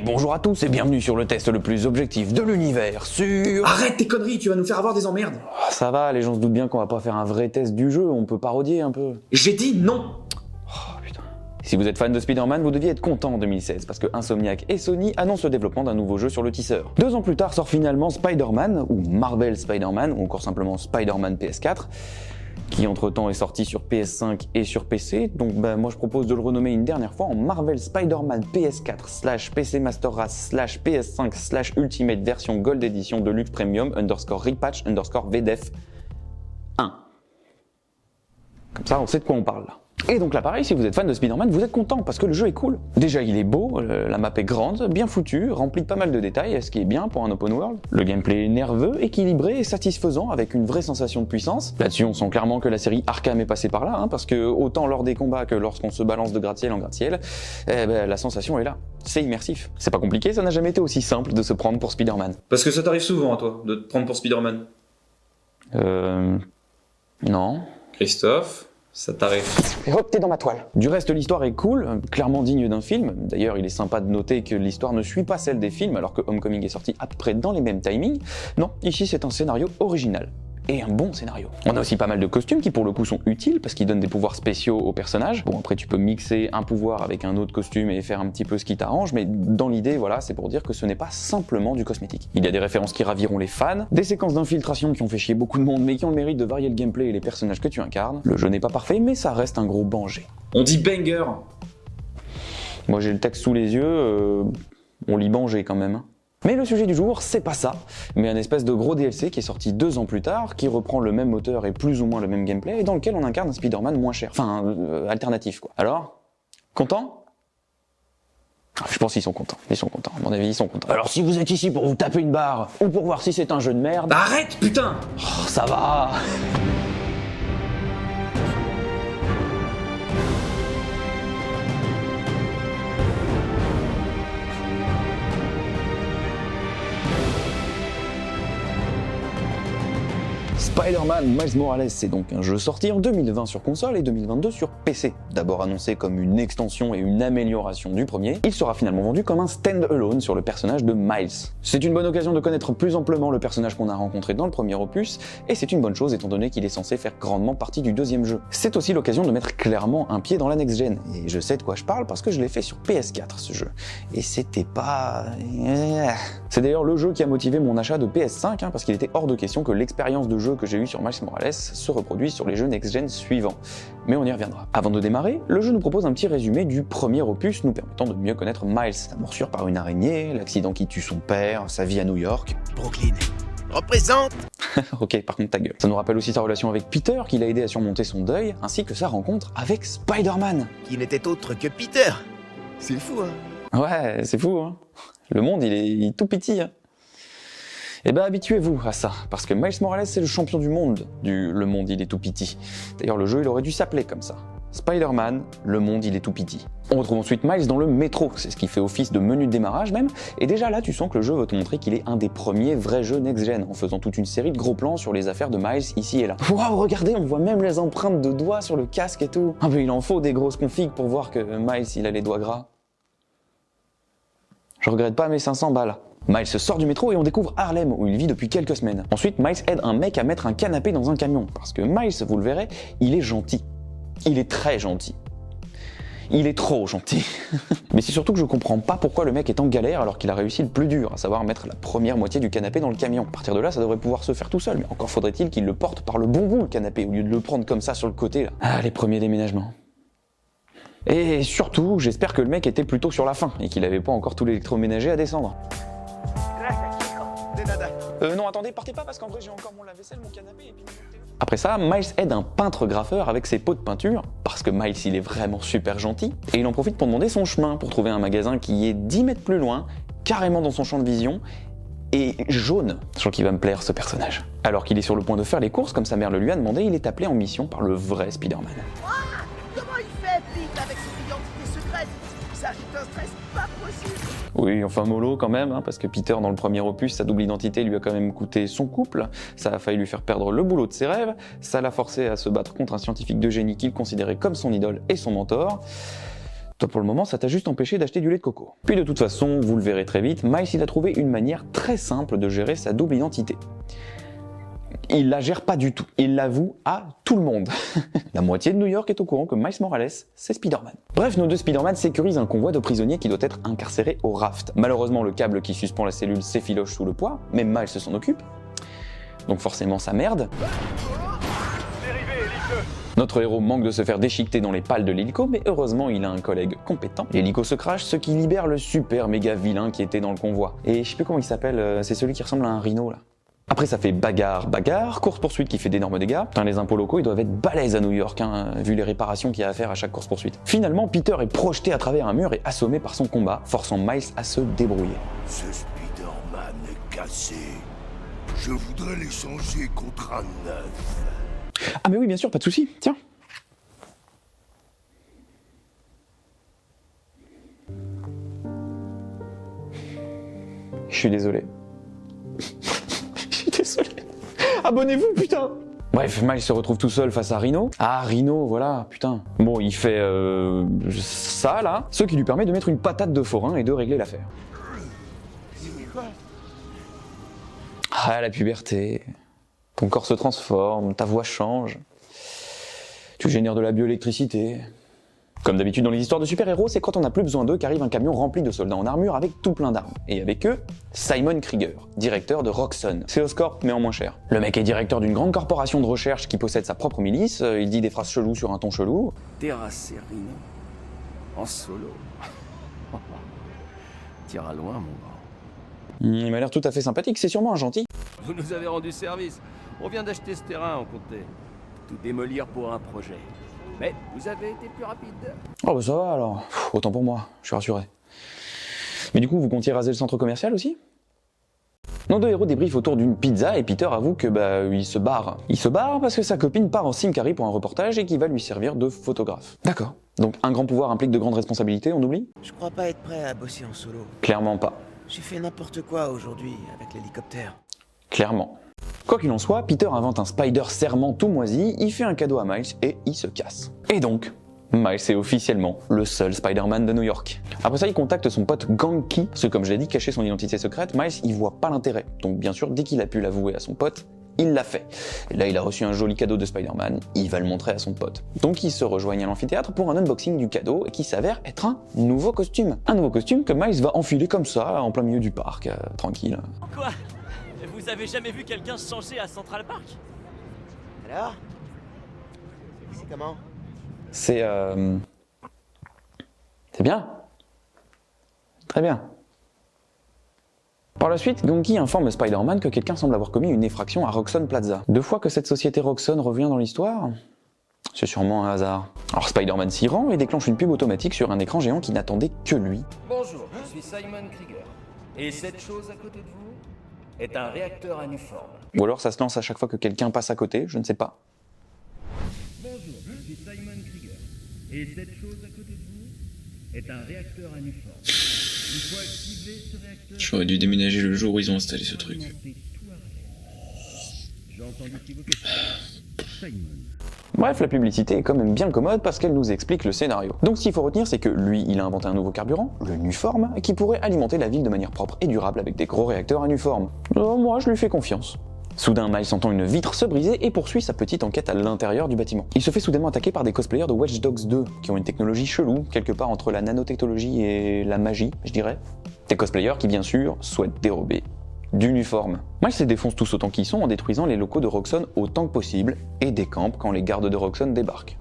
bonjour à tous et bienvenue sur le test le plus objectif de l'univers sur... Arrête tes conneries, tu vas nous faire avoir des emmerdes. Oh, ça va, les gens se doutent bien qu'on va pas faire un vrai test du jeu, on peut parodier un peu. J'ai dit non. Oh putain. Si vous êtes fan de Spider-Man, vous deviez être content en 2016 parce que Insomniac et Sony annoncent le développement d'un nouveau jeu sur le tisseur. 2 ans plus tard sort finalement Spider-Man, ou Marvel Spider-Man, ou encore simplement Spider-Man PS4, qui entre-temps est sorti sur PS5 et sur PC, donc moi je propose de le renommer une dernière fois en Marvel Spider-Man PS4 / PC Master Race / PS5 / Ultimate version Gold Edition Deluxe Premium _repatch _VDEF 1. Comme ça on sait de quoi on parle là. Et donc là pareil, si vous êtes fan de Spider-Man, vous êtes content parce que le jeu est cool. Déjà il est beau, la map est grande, bien foutue, remplie de pas mal de détails, ce qui est bien pour un open world. Le gameplay est nerveux, équilibré et satisfaisant avec une vraie sensation de puissance. Là-dessus on sent clairement que la série Arkham est passée par là, parce que autant lors des combats que lorsqu'on se balance de gratte-ciel en gratte-ciel, la sensation est là. C'est immersif. C'est pas compliqué, ça n'a jamais été aussi simple de se prendre pour Spider-Man. Parce que ça t'arrive souvent à toi, de te prendre pour Spider-Man. Non. Christophe, ça t'arrive. Et hop, t'es dans ma toile. Du reste, l'histoire est cool, clairement digne d'un film. D'ailleurs, il est sympa de noter que l'histoire ne suit pas celle des films, alors que Homecoming est sorti à peu près dans les mêmes timings. Non, ici c'est un scénario original. Et un bon scénario. On a aussi pas mal de costumes qui pour le coup sont utiles parce qu'ils donnent des pouvoirs spéciaux aux personnages. Bon après tu peux mixer un pouvoir avec un autre costume et faire un petit peu ce qui t'arrange, mais dans l'idée voilà c'est pour dire que ce n'est pas simplement du cosmétique. Il y a des références qui raviront les fans, des séquences d'infiltration qui ont fait chier beaucoup de monde mais qui ont le mérite de varier le gameplay et les personnages que tu incarnes. Le jeu n'est pas parfait mais ça reste un gros banger. On dit banger. Moi j'ai le texte sous les yeux, on lit banger quand même. Mais le sujet du jour, c'est pas ça, mais un espèce de gros DLC qui est sorti 2 ans plus tard, qui reprend le même moteur et plus ou moins le même gameplay, et dans lequel on incarne un Spider-Man moins cher. Enfin, alternatif quoi. Alors, content ? Je pense qu'ils sont contents, à mon avis ils sont contents. Alors si vous êtes ici pour vous taper une barre, ou pour voir si c'est un jeu de merde... Arrête putain. Oh, ça va. Spider-Man Miles Morales, c'est donc un jeu sorti en 2020 sur console et 2022 sur PC. D'abord annoncé comme une extension et une amélioration du premier, il sera finalement vendu comme un stand-alone sur le personnage de Miles. C'est une bonne occasion de connaître plus amplement le personnage qu'on a rencontré dans le premier opus, et c'est une bonne chose étant donné qu'il est censé faire grandement partie du deuxième jeu. C'est aussi l'occasion de mettre clairement un pied dans la next-gen, et je sais de quoi je parle parce que je l'ai fait sur PS4 ce jeu, et c'était pas... C'est d'ailleurs le jeu qui a motivé mon achat de PS5, parce qu'il était hors de question que l'expérience de jeu que j'ai eu sur Miles Morales se reproduit sur les jeux next-gen suivants. Mais on y reviendra. Avant de démarrer, le jeu nous propose un petit résumé du premier opus nous permettant de mieux connaître Miles. Sa morsure par une araignée, l'accident qui tue son père, sa vie à New York. Brooklyn, représente. Ok, par contre ta gueule. Ça nous rappelle aussi sa relation avec Peter, qui l'a aidé à surmonter son deuil, ainsi que sa rencontre avec Spider-Man. Qui n'était autre que Peter. C'est fou, hein. Ouais, c'est fou, hein. Le monde, il est tout petit, hein. Eh ben habituez-vous à ça, parce que Miles Morales c'est le champion du monde, le monde il est tout petit. D'ailleurs le jeu il aurait dû s'appeler comme ça. Spider-Man, le monde il est tout petit. On retrouve ensuite Miles dans le métro, c'est ce qui fait office de menu de démarrage même, et déjà là tu sens que le jeu veut te montrer qu'il est un des premiers vrais jeux next-gen, en faisant toute une série de gros plans sur les affaires de Miles ici et là. Waouh, regardez, on voit même les empreintes de doigts sur le casque et tout. Ah mais il en faut des grosses configs pour voir que Miles il a les doigts gras. Je regrette pas mes 500 balles. Miles sort du métro et on découvre Harlem où il vit depuis quelques semaines. Ensuite, Miles aide un mec à mettre un canapé dans un camion, parce que Miles, vous le verrez, il est gentil. Il est très gentil. Il est trop gentil. Mais c'est surtout que je comprends pas pourquoi le mec est en galère alors qu'il a réussi le plus dur, à savoir mettre la première moitié du canapé dans le camion. À partir de là, ça devrait pouvoir se faire tout seul, mais encore faudrait-il qu'il le porte par le bon bout le canapé, au lieu de le prendre comme ça sur le côté là. Ah, les premiers déménagements. Et surtout, j'espère que le mec était plutôt sur la fin, et qu'il avait pas encore tout l'électroménager à descendre. Non, attendez, partez pas parce qu'en vrai j'ai encore mon lave-vaisselle, mon canapé et puis... Après ça, Miles aide un peintre-graffeur avec ses pots de peinture, parce que Miles il est vraiment super gentil, et il en profite pour demander son chemin, pour trouver un magasin qui est 10 mètres plus loin, carrément dans son champ de vision, et jaune. Je crois qu'il va me plaire ce personnage. Alors qu'il est sur le point de faire les courses, comme sa mère le lui a demandé, il est appelé en mission par le vrai Spider-Man. Comment il fait, Pete, avec son identité secrète? Ça ajoute un stress pas possible. Oui, enfin mollo quand même, parce que Peter dans le premier opus, sa double identité lui a quand même coûté son couple, ça a failli lui faire perdre le boulot de ses rêves, ça l'a forcé à se battre contre un scientifique de génie qu'il considérait comme son idole et son mentor. Toi pour le moment, ça t'a juste empêché d'acheter du lait de coco. Puis de toute façon, vous le verrez très vite, Miles il a trouvé une manière très simple de gérer sa double identité. Il la gère pas du tout. Il l'avoue à tout le monde. La moitié de New York est au courant que Miles Morales, c'est Spider-Man. Bref, nos deux Spider-Man sécurisent un convoi de prisonniers qui doit être incarcéré au raft. Malheureusement, le câble qui suspend la cellule s'effiloche sous le poids, mais Miles s'en occupe. Donc forcément, ça merde. Notre héros manque de se faire déchiqueter dans les pales de l'hélico, mais heureusement il a un collègue compétent. L'hélico se crache, ce qui libère le super méga vilain qui était dans le convoi. Et je sais plus comment il s'appelle, c'est celui qui ressemble à un rhino là. Après ça fait bagarre, course-poursuite qui fait d'énormes dégâts. Putain, les impôts locaux ils doivent être balèzes à New York, hein, vu les réparations qu'il y a à faire à chaque course-poursuite. Finalement, Peter est projeté à travers un mur et assommé par son combat, forçant Miles à se débrouiller. Ce Spider-Man est cassé. Je voudrais l'échanger contre un neuf. Ah mais oui, bien sûr, pas de souci. Tiens. Je suis désolé. Je suis désolé. Abonnez-vous, putain. Bref, Miles se retrouve tout seul face à Rhino. Ah, Rhino, voilà, putain. Bon, il fait ça, là, ce qui lui permet de mettre une patate de forain et de régler l'affaire. Ah, la puberté. Ton corps se transforme, ta voix change. Tu génères de la bioélectricité. Comme d'habitude dans les histoires de super-héros, c'est quand on n'a plus besoin d'eux qu'arrive un camion rempli de soldats en armure avec tout plein d'armes. Et avec eux, Simon Krieger, directeur de Roxxon. C'est Oscorp, mais en moins cher. Le mec est directeur d'une grande corporation de recherche qui possède sa propre milice, il dit des phrases cheloues sur un ton chelou. Terrasser Rhino en solo. T'iras loin, mon grand. Il m'a l'air tout à fait sympathique, c'est sûrement un gentil. Vous nous avez rendu service. On vient d'acheter ce terrain, on comptait tout démolir pour un projet. Mais vous avez été plus rapide. Oh bah ça va alors, autant pour moi, je suis rassuré. Mais du coup, vous comptiez raser le centre commercial aussi ? Nos deux héros débriefent autour d'une pizza et Peter avoue que il se barre. Il se barre parce que sa copine part en Simcari pour un reportage et qui va lui servir de photographe. D'accord. Donc un grand pouvoir implique de grandes responsabilités, on oublie ? Je crois pas être prêt à bosser en solo. Clairement pas. J'ai fait n'importe quoi aujourd'hui avec l'hélicoptère. Clairement. Quoi qu'il en soit, Peter invente un Spider-Serment tout moisi, il fait un cadeau à Miles et il se casse. Et donc, Miles est officiellement le seul Spider-Man de New York. Après ça, il contacte son pote Ganke, parce que comme je l'ai dit, cacher son identité secrète, Miles il voit pas l'intérêt. Donc bien sûr, dès qu'il a pu l'avouer à son pote, il l'a fait. Et là, il a reçu un joli cadeau de Spider-Man, il va le montrer à son pote. Donc ils se rejoignent à l'amphithéâtre pour un unboxing du cadeau, qui s'avère être un nouveau costume. Un nouveau costume que Miles va enfiler comme ça, en plein milieu du parc, tranquille. Quoi? Vous avez jamais vu quelqu'un se changer à Central Park? Alors? C'est comment? C'est bien. Très bien. Par la suite, Ganke informe Spider-Man que quelqu'un semble avoir commis une effraction à Roxxon Plaza. 2 fois que cette société Roxxon revient dans l'histoire, c'est sûrement un hasard. Alors Spider-Man s'y rend et déclenche une pub automatique sur un écran géant qui n'attendait que lui. Bonjour, je suis Simon Krieger. Et cette chose à côté de vous est un réacteur uniforme. Ou alors ça se lance à chaque fois que quelqu'un passe à côté, je ne sais pas. Bonjour, je suis Simon Krieger. Et cette chose à côté de vous est un réacteur uniforme. Il faut activer ce réacteur. J'aurais dû déménager le jour où ils ont installé ce truc. J'ai entendu équivoquer Simon. Bref, la publicité est quand même bien commode parce qu'elle nous explique le scénario. Donc ce qu'il faut retenir, c'est que lui, il a inventé un nouveau carburant, le Nuform, qui pourrait alimenter la ville de manière propre et durable avec des gros réacteurs à Nuform. Moi, je lui fais confiance. Soudain, Miles entend une vitre se briser et poursuit sa petite enquête à l'intérieur du bâtiment. Il se fait soudainement attaquer par des cosplayers de Watch Dogs 2, qui ont une technologie chelou, quelque part entre la nanotechnologie et la magie, je dirais. Des cosplayers qui, bien sûr, souhaitent dérober d'uniforme. Miles les défonce tous autant qu'ils sont en détruisant les locaux de Roxxon autant que possible et décampe quand les gardes de Roxxon débarquent.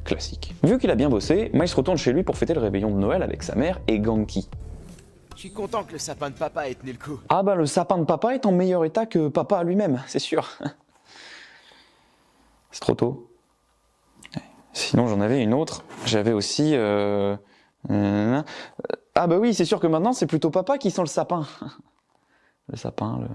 Classique. Vu qu'il a bien bossé, Miles retourne chez lui pour fêter le réveillon de Noël avec sa mère et Ganke. Je suis content que le sapin de papa ait tenu le coup. Ah bah le sapin de papa est en meilleur état que papa lui-même, c'est sûr. C'est trop tôt. Sinon j'en avais une autre. J'avais aussi... Ah bah oui, c'est sûr que maintenant c'est plutôt papa qui sent le sapin. Le sapin, le...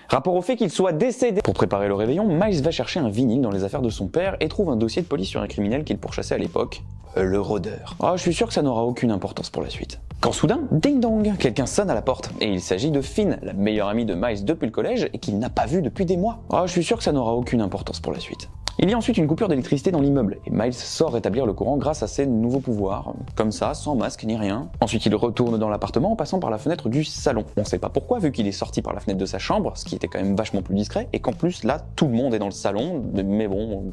Rapport au fait qu'il soit décédé. Pour préparer le réveillon, Miles va chercher un vinyle dans les affaires de son père et trouve un dossier de police sur un criminel qu'il pourchassait à l'époque, le rôdeur. Ah, je suis sûr que ça n'aura aucune importance pour la suite. Quand soudain, ding dong, quelqu'un sonne à la porte, et il s'agit de Finn, la meilleure amie de Miles depuis le collège et qu'il n'a pas vue depuis des mois. Ah, je suis sûr que ça n'aura aucune importance pour la suite. Il y a ensuite une coupure d'électricité dans l'immeuble, et Miles sort rétablir le courant grâce à ses nouveaux pouvoirs, comme ça, sans masque ni rien. Ensuite il retourne dans l'appartement en passant par la fenêtre du salon. On sait pas pourquoi, vu qu'il est sorti par la fenêtre de sa chambre, ce qui était quand même vachement plus discret, et qu'en plus là, tout le monde est dans le salon, mais bon...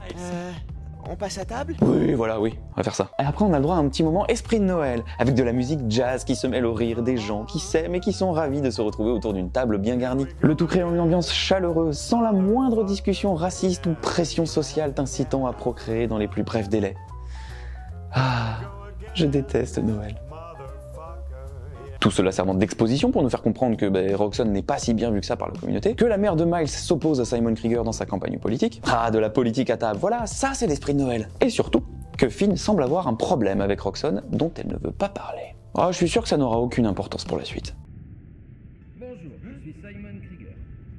On passe à table? Oui, voilà, oui, on va faire ça. Et après, on a le droit à un petit moment esprit de Noël, avec de la musique jazz qui se mêle au rire des gens qui s'aiment et qui sont ravis de se retrouver autour d'une table bien garnie. Le tout créant une ambiance chaleureuse, sans la moindre discussion raciste ou pression sociale t'incitant à procréer dans les plus brefs délais. Ah, je déteste Noël. Tout cela servant d'exposition pour nous faire comprendre que Roxxon n'est pas si bien vu que ça par la communauté, que la mère de Miles s'oppose à Simon Krieger dans sa campagne politique. Ah, de la politique à table, voilà, ça c'est l'esprit de Noël. Et surtout, que Finn semble avoir un problème avec Roxxon dont elle ne veut pas parler. Ah, je suis sûr que ça n'aura aucune importance pour la suite. Bonjour, je suis Simon Krieger.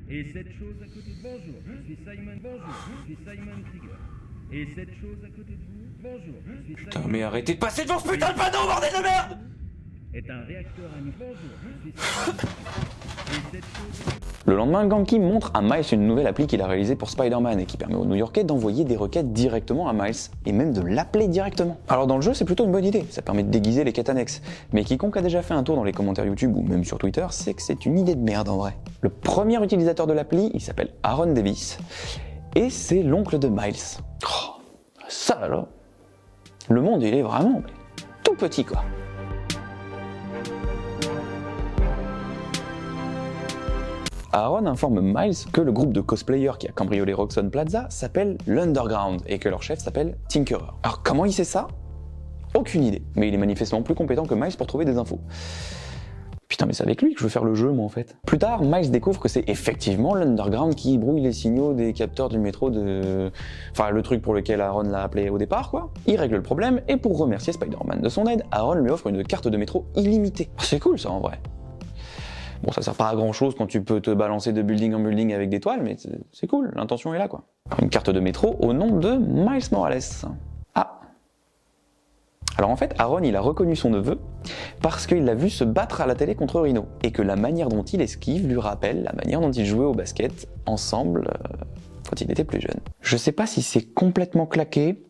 Et cette chose à côté de... Bonjour, je suis Simon... Bonjour, je suis Simon Krieger. Et cette chose à côté de vous... Bonjour, je suis Simon... Putain, mais arrêtez de passer devant ce putain de panneau, bordel de merde! est un réacteur à nu. Bonjour, je suis Simon. Et cette chose... Le lendemain, Ganke montre à Miles une nouvelle appli qu'il a réalisée pour Spider-Man et qui permet aux New-Yorkais d'envoyer des requêtes directement à Miles, et même de l'appeler directement. Alors dans le jeu, c'est plutôt une bonne idée, ça permet de déguiser les quêtes annexes. Mais quiconque a déjà fait un tour dans les commentaires YouTube ou même sur Twitter, sait que c'est une idée de merde en vrai. Le premier utilisateur de l'appli, il s'appelle Aaron Davis, et c'est l'oncle de Miles. Oh, ça alors, le monde il est vraiment tout petit quoi. Aaron informe Miles que le groupe de cosplayers qui a cambriolé Roxxon Plaza s'appelle l'Underground et que leur chef s'appelle Tinkerer. Alors comment il sait ça? Aucune idée, mais il est manifestement plus compétent que Miles pour trouver des infos. Putain, mais c'est avec lui que je veux faire le jeu moi en fait. Plus tard, Miles découvre que c'est effectivement l'Underground qui brouille les signaux des capteurs du métro de... Enfin le truc pour lequel Aaron l'a appelé au départ quoi. Il règle le problème et pour remercier Spider-Man de son aide, Aaron lui offre une carte de métro illimitée. C'est cool ça en vrai. Bon, ça sert pas à grand chose quand tu peux te balancer de building en building avec des toiles, mais c'est cool, l'intention est là quoi. Une carte de métro au nom de Miles Morales. Ah. Alors en fait, Aaron il a reconnu son neveu parce qu'il l'a vu se battre à la télé contre Rhino, et que la manière dont il esquive lui rappelle la manière dont ils jouaient au basket ensemble quand il était plus jeune. Je sais pas si c'est complètement claqué,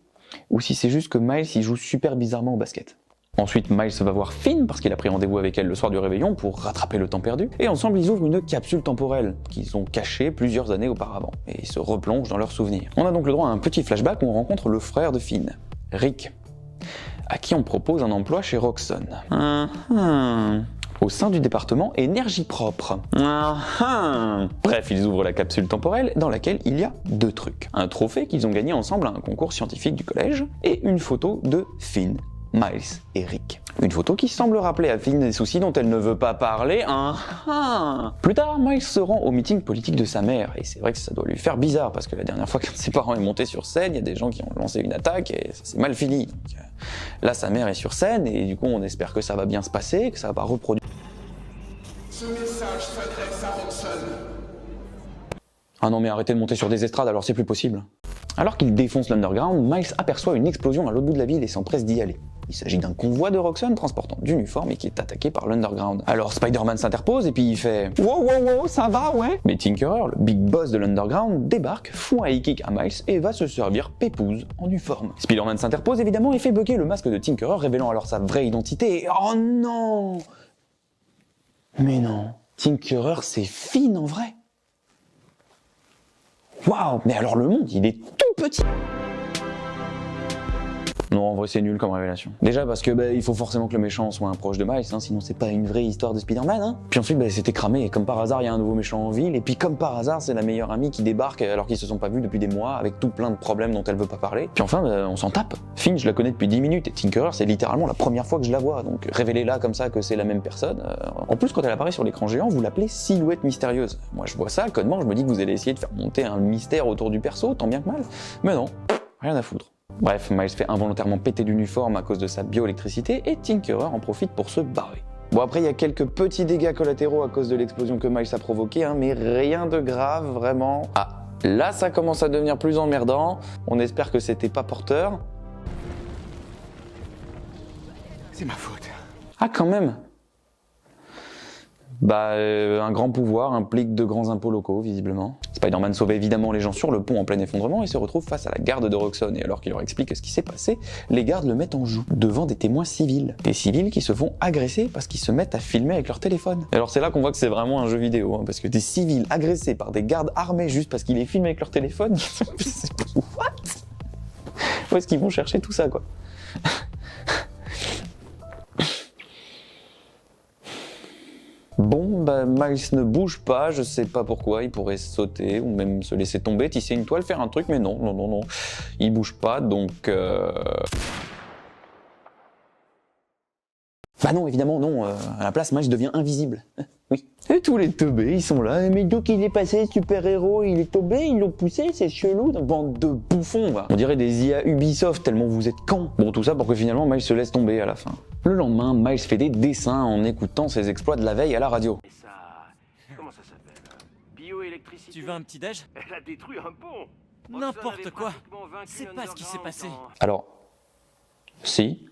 ou si c'est juste que Miles il joue super bizarrement au basket. Ensuite, Miles va voir Finn parce qu'il a pris rendez-vous avec elle le soir du réveillon pour rattraper le temps perdu. Et ensemble, ils ouvrent une capsule temporelle qu'ils ont cachée plusieurs années auparavant. Et ils se replongent dans leurs souvenirs. On a donc le droit à un petit flashback où on rencontre le frère de Finn, Rick, à qui on propose un emploi chez Roxxon. Au sein du département énergie propre. Bref, ils ouvrent la capsule temporelle dans laquelle il y a deux trucs. Un trophée qu'ils ont gagné ensemble à un concours scientifique du collège et une photo de Finn, Miles et Rick. Une photo qui semble rappeler à Finn des soucis dont elle ne veut pas parler. Plus tard, Miles se rend au meeting politique de sa mère, et c'est vrai que ça doit lui faire bizarre, parce que la dernière fois que ses parents est monté sur scène, il y a des gens qui ont lancé une attaque, et ça s'est mal fini. Donc, là, sa mère est sur scène, et du coup, on espère que ça va bien se passer, que ça va pas reproduire. Ce message s'adresse à Roxxon. Ah non mais arrêtez de monter sur des estrades, alors c'est plus possible. Alors qu'il défonce l'Underground, Miles aperçoit une explosion à l'autre bout de la ville et s'empresse d'y aller. Il s'agit d'un convoi de Roxxon transportant d'uniformes et qui est attaqué par l'Underground. Alors Spider-Man s'interpose et puis il fait « Wow, ça va, ouais ?» Mais Tinkerer, le big boss de l'Underground, débarque, fout un high kick à Miles et va se servir pépouze en uniforme. Spider-Man s'interpose évidemment et fait bugger le masque de Tinkerer, révélant alors sa vraie identité. Oh non! Mais non, Tinkerer c'est Finn en vrai. Waouh, mais alors le monde il est tout petit. Non, en vrai c'est nul comme révélation. Déjà parce que il faut forcément que le méchant soit un proche de Miles, sinon c'est pas une vraie histoire de Spider-Man. Puis ensuite c'était cramé, et comme par hasard il y a un nouveau méchant en ville, et puis comme par hasard c'est la meilleure amie qui débarque alors qu'ils se sont pas vus depuis des mois, avec tout plein de problèmes dont elle veut pas parler. Puis enfin on s'en tape. Finn je la connais depuis 10 minutes, et Tinkerer c'est littéralement la première fois que je la vois, donc révéler là comme ça que c'est la même personne. En plus quand elle apparaît sur l'écran géant, vous l'appelez silhouette mystérieuse. Moi je vois ça, codement je me dis que vous allez essayer de faire monter un mystère autour du perso, tant bien que mal. Mais non, rien à foutre. Bref, Miles fait involontairement péter l'uniforme à cause de sa bioélectricité et Tinkerer en profite pour se barrer. Bon après il y a quelques petits dégâts collatéraux à cause de l'explosion que Miles a provoquée, mais rien de grave vraiment. Ah, là ça commence à devenir plus emmerdant, on espère que c'était pas porteur. C'est ma faute. Ah quand même. Un grand pouvoir implique de grands impôts locaux, visiblement. Spider-Man sauve évidemment les gens sur le pont en plein effondrement et se retrouve face à la garde de Roxxon. Et alors qu'il leur explique ce qui s'est passé, les gardes le mettent en joue devant des témoins civils. Des civils qui se font agresser parce qu'ils se mettent à filmer avec leur téléphone. Et alors c'est là qu'on voit que c'est vraiment un jeu vidéo, hein, parce que des civils agressés par des gardes armés juste parce qu'ils les filment avec leur téléphone, what? Où est-ce qu'ils vont chercher tout ça, quoi? Bon, bah Miles ne bouge pas, je sais pas pourquoi, il pourrait sauter ou même se laisser tomber, tisser une toile, faire un truc, mais non, il bouge pas, donc Bah non, évidemment non, à la place Miles devient invisible. Oui. Et tous les teubés, ils sont là, mais donc il est passé super-héros, il est tombé, ils l'ont poussé, c'est chelou, bande de bouffons, va. On dirait des IA Ubisoft tellement vous êtes cons. Bon, tout ça pour que finalement Miles se laisse tomber à la fin. Le lendemain, Miles fait des dessins en écoutant ses exploits de la veille à la radio. Et ça... comment ça s'appelle? Bioélectricité. Tu veux un petit déj? Elle a détruit un pont. N'importe quoi. C'est pas ce qui s'est passé. Alors, si.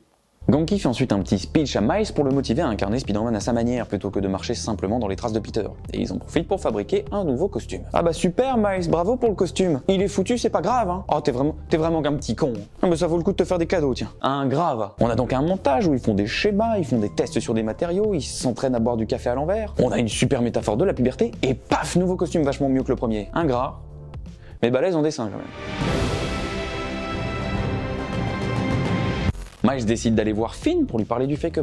Ganke fait ensuite un petit speech à Miles pour le motiver à incarner Spider-Man à sa manière, plutôt que de marcher simplement dans les traces de Peter. Et ils en profitent pour fabriquer un nouveau costume. Ah bah super Miles, bravo pour le costume. Il est foutu, c'est pas grave, hein. Oh, t'es vraiment qu'un petit con. Ah bah ça vaut le coup de te faire des cadeaux, tiens. Un grave. On a donc un montage où ils font des schémas, ils font des tests sur des matériaux, ils s'entraînent à boire du café à l'envers. On a une super métaphore de la puberté, et paf, nouveau costume vachement mieux que le premier. Un gras, mais balèze en dessin quand même. Miles décide d'aller voir Finn pour lui parler du fait que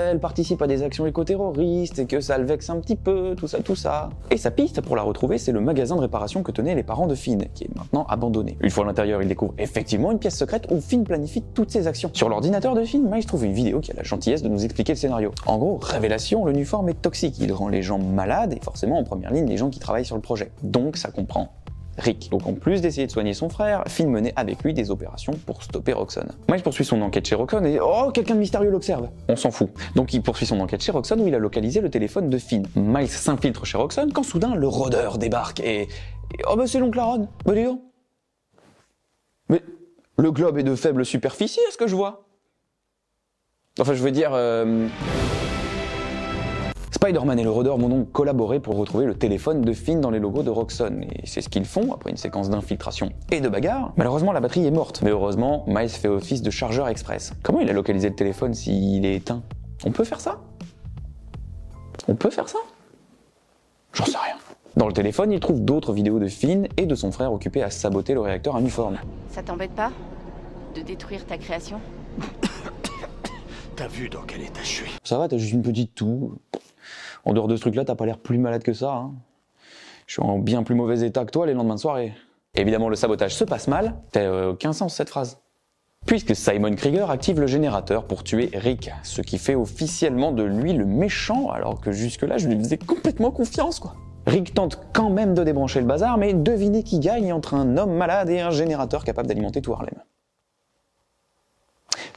elle participe à des actions éco-terroristes et que ça le vexe un petit peu, tout ça. Et sa piste pour la retrouver, c'est le magasin de réparation que tenaient les parents de Finn, qui est maintenant abandonné. Une fois à l'intérieur, il découvre effectivement une pièce secrète où Finn planifie toutes ses actions. Sur l'ordinateur de Finn, Miles trouve une vidéo qui a la gentillesse de nous expliquer le scénario. En gros, révélation, le Nuform est toxique, il rend les gens malades et forcément en première ligne les gens qui travaillent sur le projet. Donc ça comprend Rick. Donc en plus d'essayer de soigner son frère, Finn menait avec lui des opérations pour stopper Roxxon. Miles poursuit son enquête chez Roxxon et oh, quelqu'un de mystérieux l'observe. On s'en fout. Donc il poursuit son enquête chez Roxxon où il a localisé le téléphone de Finn. Miles s'infiltre chez Roxxon quand soudain le rôdeur débarque et oh bah c'est l'oncle Aaron. Bah dis donc. Mais le globe est de faible superficie, est-ce que je vois? Enfin je veux dire... Spider-Man et le rôdeur vont donc collaborer pour retrouver le téléphone de Finn dans les logos de Roxxon, et c'est ce qu'ils font après une séquence d'infiltration et de bagarre. Malheureusement la batterie est morte, mais heureusement Miles fait office de chargeur express. Comment il a localisé le téléphone s'il est éteint? On peut faire ça? On peut faire ça? J'en sais rien. Dans le téléphone, il trouve d'autres vidéos de Finn et de son frère occupés à saboter le réacteur à Nuform. Ça t'embête pas de détruire ta création? T'as vu dans quel état je suis? Ça va, t'as juste une petite toux. En dehors de ce truc-là, t'as pas l'air plus malade que ça. Hein. Je suis en bien plus mauvais état que toi les lendemains de soirée. Évidemment, le sabotage se passe mal. T'as aucun sens cette phrase. Puisque Simon Krieger active le générateur pour tuer Rick, ce qui fait officiellement de lui le méchant, alors que jusque-là, je lui faisais complètement confiance, quoi. Rick tente quand même de débrancher le bazar, mais devinez qui gagne entre un homme malade et un générateur capable d'alimenter tout Harlem.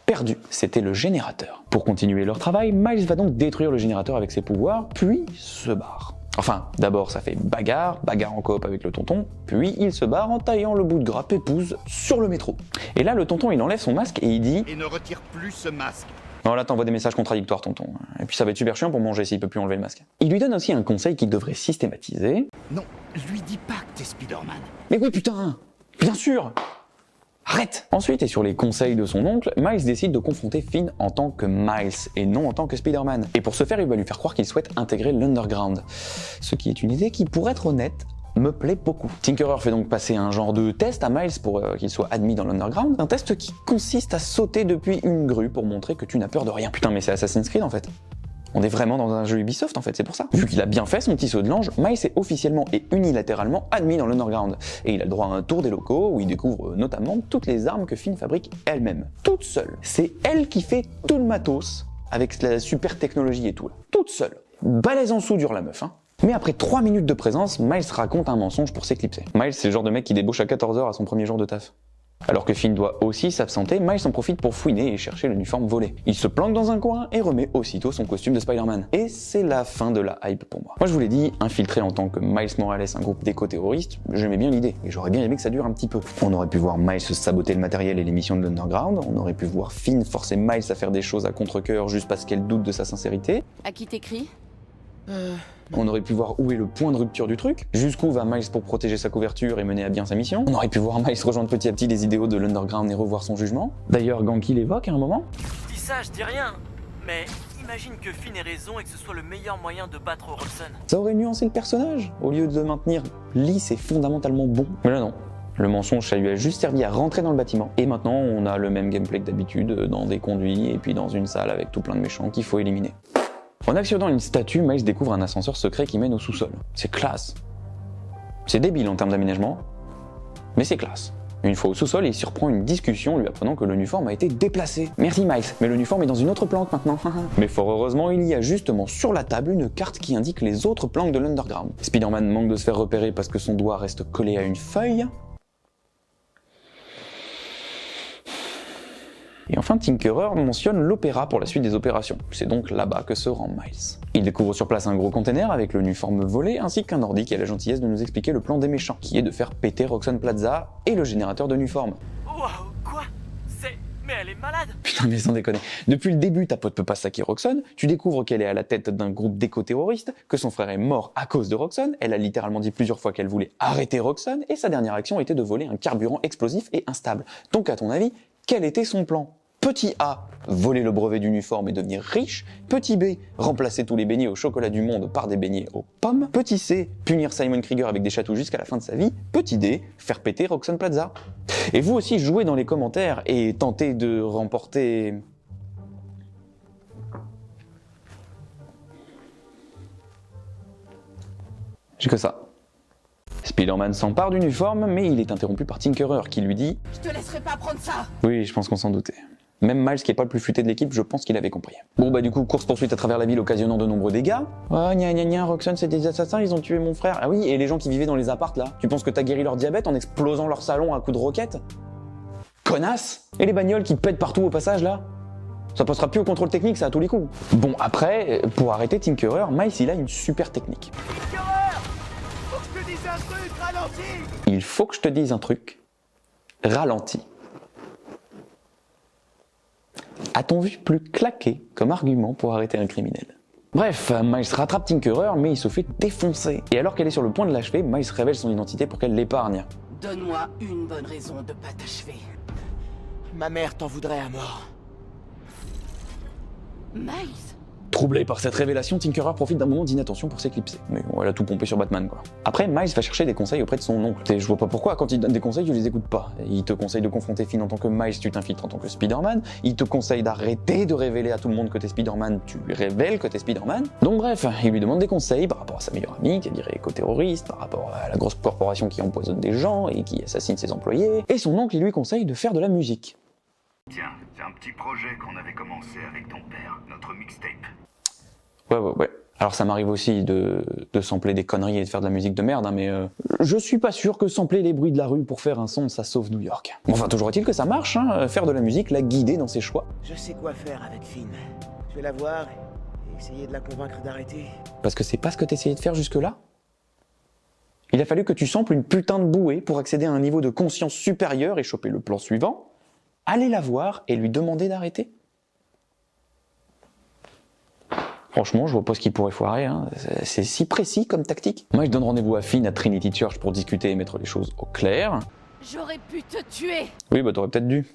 Perdu, c'était le générateur. Pour continuer leur travail, Miles va donc détruire le générateur avec ses pouvoirs, puis se barre. Enfin, d'abord ça fait bagarre en coop avec le tonton, puis il se barre en taillant le bout de gras pépouze sur le métro. Et là, le tonton, il enlève son masque et il dit « Et ne retire plus ce masque. Non, là t'envoies des messages contradictoires, tonton. Et puis ça va être super chiant pour manger s'il peut plus enlever le masque. » Il lui donne aussi un conseil qu'il devrait systématiser. Non, lui dis pas que t'es Spider-Man. Mais oui, putain! Bien sûr! Arrête! Ensuite, et sur les conseils de son oncle, Miles décide de confronter Finn en tant que Miles et non en tant que Spider-Man. Et pour ce faire, il va lui faire croire qu'il souhaite intégrer l'Underground. Ce qui est une idée qui, pour être honnête, me plaît beaucoup. Tinkerer fait donc passer un genre de test à Miles pour qu'il soit admis dans l'Underground. Un test qui consiste à sauter depuis une grue pour montrer que tu n'as peur de rien. Putain, mais c'est Assassin's Creed en fait. On est vraiment dans un jeu Ubisoft en fait, c'est pour ça. Vu qu'il a bien fait son petit saut de l'ange, Miles est officiellement et unilatéralement admis dans l'Underground. Et il a le droit à un tour des locaux où il découvre notamment toutes les armes que Finn fabrique elle-même. Toute seule. C'est elle qui fait tout le matos avec la super technologie et tout là. Toute seule. Balèze en soudure la meuf, hein. Mais après 3 minutes de présence, Miles raconte un mensonge pour s'éclipser. Miles, c'est le genre de mec qui débauche à 14h à son premier jour de taf. Alors que Finn doit aussi s'absenter, Miles en profite pour fouiner et chercher le Nuform volé. Il se planque dans un coin et remet aussitôt son costume de Spider-Man. Et c'est la fin de la hype pour moi. Moi je vous l'ai dit, infiltré en tant que Miles Morales, un groupe d'éco-terroristes, j'aimais bien l'idée, et j'aurais bien aimé que ça dure un petit peu. On aurait pu voir Miles saboter le matériel et les missions de l'Underground, on aurait pu voir Finn forcer Miles à faire des choses à contre-cœur juste parce qu'elle doute de sa sincérité. À qui t'écris? On aurait pu voir où est le point de rupture du truc, jusqu'où va Miles pour protéger sa couverture et mener à bien sa mission. On aurait pu voir Miles rejoindre petit à petit les idéaux de l'Underground et revoir son jugement. D'ailleurs, Ganke l'évoque à un moment. Je dis ça, je dis rien. Mais imagine que Finn ait raison et que ce soit le meilleur moyen de battre Roxxon. Ça aurait nuancé le personnage, au lieu de le maintenir lisse et fondamentalement bon. Mais là non. Le mensonge, ça lui a juste servi à rentrer dans le bâtiment. Et maintenant, on a le même gameplay que d'habitude, dans des conduits et puis dans une salle avec tout plein de méchants qu'il faut éliminer. En actionnant une statue, Miles découvre un ascenseur secret qui mène au sous-sol. C'est classe. C'est débile en termes d'aménagement, mais c'est classe. Une fois au sous-sol, il surprend une discussion lui apprenant que l'uniforme a été déplacé. Merci Miles, mais l'uniforme est dans une autre planque maintenant. Mais fort heureusement, il y a justement sur la table une carte qui indique les autres planques de l'Underground. Spider-Man manque de se faire repérer parce que son doigt reste collé à une feuille. Et enfin, Tinkerer mentionne l'opéra pour la suite des opérations. C'est donc là-bas que se rend Miles. Il découvre sur place un gros container avec l'uniforme volé, ainsi qu'un ordi qui a la gentillesse de nous expliquer le plan des méchants, qui est de faire péter Roxxon Plaza et le générateur d'uniforme. Waouh, quoi? Mais elle est malade! Putain, mais sans déconner. Depuis le début, ta pote peut pas saquer Roxxon, tu découvres qu'elle est à la tête d'un groupe d'éco-terroristes, que son frère est mort à cause de Roxxon, elle a littéralement dit plusieurs fois qu'elle voulait arrêter Roxxon, et sa dernière action était de voler un carburant explosif et instable. Donc à ton avis, quel était son plan? Petit A, voler le brevet d'uniforme et devenir riche. Petit B, remplacer tous les beignets au chocolat du monde par des beignets aux pommes. Petit C, punir Simon Krieger avec des chatouilles jusqu'à la fin de sa vie. Petit D, faire péter Roxxon Plaza. Et vous aussi, jouez dans les commentaires et tentez de remporter... J'ai que ça. Spider-Man s'empare d'uniforme, mais il est interrompu par Tinkerer qui lui dit « Je te laisserai pas prendre ça. Oui, je pense qu'on s'en doutait. Même Miles, qui est pas le plus futé de l'équipe, je pense qu'il avait compris. Bon bah du coup, course-poursuite à travers la ville occasionnant de nombreux dégâts. Oh gna gna gna, Roxxon c'est des assassins, ils ont tué mon frère. Ah oui, et les gens qui vivaient dans les apparts là, tu penses que t'as guéri leur diabète en explosant leur salon à coups de roquettes? Connasse! Et les bagnoles qui pètent partout au passage là? Ça passera plus au contrôle technique, ça à tous les coups. Bon après, pour arrêter Tinkerer, Miles il a une super technique. Tinkerer, faut que je te dise un truc, ralenti. Il faut que je te dise un truc. Ralenti. A-t-on vu plus claqué comme argument pour arrêter un criminel? Bref, Miles rattrape Tinkerer, mais il se fait défoncer. Et alors qu'elle est sur le point de l'achever, Miles révèle son identité pour qu'elle l'épargne. Donne-moi une bonne raison de pas t'achever. Ma mère t'en voudrait à mort. Miles? Troublé par cette révélation, Tinkerer profite d'un moment d'inattention pour s'éclipser. Mais bon, elle a tout pompé sur Batman, quoi. Après, Miles va chercher des conseils auprès de son oncle. Et je vois pas pourquoi, quand il donne des conseils, tu les écoutes pas. Il te conseille de confronter Finn en tant que Miles, tu t'infiltres en tant que Spider-Man. Il te conseille d'arrêter de révéler à tout le monde que t'es Spider-Man, tu révèles que t'es Spider-Man. Donc bref, il lui demande des conseils par rapport à sa meilleure amie, qui est virée éco-terroriste, par rapport à la grosse corporation qui empoisonne des gens et qui assassine ses employés. Et son oncle, il lui conseille de faire de la musique. Tiens, c'est un petit projet qu'on avait commencé avec ton père, notre mixtape. Ouais. Alors ça m'arrive aussi de sampler des conneries et de faire de la musique de merde, hein, mais je suis pas sûr que sampler les bruits de la rue pour faire un son, ça sauve New York. Bon, enfin, toujours est-il que ça marche, hein, faire de la musique, la guider dans ses choix. Je sais quoi faire avec Finn. Je vais la voir et essayer de la convaincre d'arrêter. Parce que c'est pas ce que t'essayais de faire jusque-là. Il a fallu que tu samples une putain de bouée pour accéder à un niveau de conscience supérieur et choper le plan suivant, aller la voir et lui demander d'arrêter. Franchement, je vois pas ce qui pourrait foirer, hein. C'est si précis comme tactique. Moi, je donne rendez-vous à Finn à Trinity Church pour discuter et mettre les choses au clair. J'aurais pu te tuer! Oui, bah t'aurais peut-être dû.